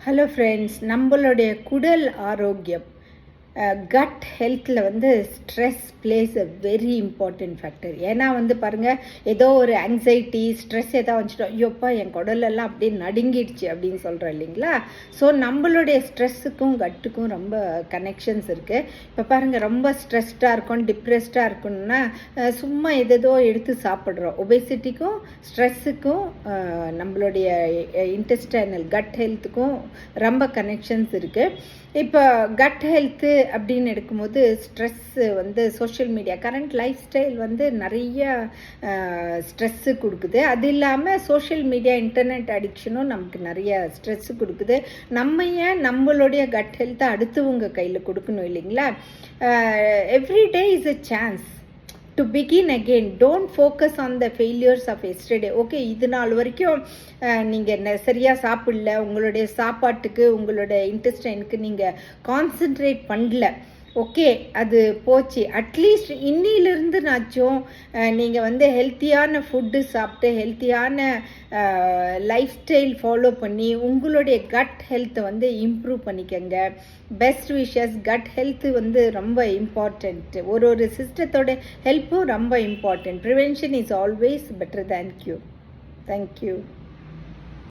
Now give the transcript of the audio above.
Hello friends, நம்மளுடைய குடல் ஆரோக்கியம் கட் ஹெல்த்தில் வந்து stress place a very important factor. ஏன்னா வந்து பாருங்கள், ஏதோ ஒரு ஆங்ஸைட்டி ஸ்ட்ரெஸ் ஏதோ வந்துட்டோம், ஐயோப்பா என் குடலெல்லாம் அப்படியே நடுங்கிடுச்சு அப்படின்னு சொல்கிறோம் இல்லைங்களா. ஸோ நம்மளுடைய ஸ்ட்ரெஸ்ஸுக்கும் கட்டுக்கும் ரொம்ப கனெக்ஷன்ஸ் இருக்குது. இப்போ பாருங்கள், ரொம்ப ஸ்ட்ரெஸ்டாக இருக்கும், டிப்ரெஸ்டாக இருக்குன்னா சும்மா எதோ எடுத்து சாப்பிட்றோம். ஒபேசிட்டிக்கும் ஸ்ட்ரெஸ்ஸுக்கும் நம்மளுடைய இன்டெஸ்டைனல் கட் ஹெல்த்துக்கும் ரொம்ப கனெக்ஷன்ஸ் இருக்குது. இப்போ கட் ஹெல்த்து அப்படின்னு எடுக்கும்போது ஸ்ட்ரெஸ்ஸு வந்து social media current life style வந்து நிறைய ஸ்ட்ரெஸ்ஸு கொடுக்குது. அது இல்லாமல் சோஷியல் மீடியா இன்டர்நெட் அடிக்ஷனும் நமக்கு நிறைய ஸ்ட்ரெஸ்ஸு கொடுக்குது. நம்ம ஏன் நம்மளுடைய கட் ஹெல்த்தை அடுத்தவங்க கையில் கொடுக்கணும் இல்லைங்களா? Every day is a chance to begin again. Don't focus on the failures of yesterday. Okay, இது நாள் வரைக்கும் நீங்கள் சரியாக சாப்பிடல, உங்களுடைய சாப்பாட்டுக்கு உங்களோட இன்டெஸ்டைனுக்கு நீங்கள் கான்சென்ட்ரேட் பண்ணல, ஓகே அது போச்சு. அட்லீஸ்ட் இன்னிலிருந்து நாச்சும் நீங்கள் வந்து ஹெல்த்தியான ஃபுட்டு சாப்பிட்டு ஹெல்த்தியான லைஃப் ஸ்டைல் ஃபாலோ பண்ணி உங்களுடைய கட் ஹெல்த்தை வந்து இம்ப்ரூவ் பண்ணிக்கங்க. Best wishes. கட் ஹெல்த்து வந்து ரொம்ப இம்பார்ட்டண்ட். ஒரு சிஸ்டத்தோட ஹெல்ப்பும் ரொம்ப important. Prevention is always better than cure. Thank you.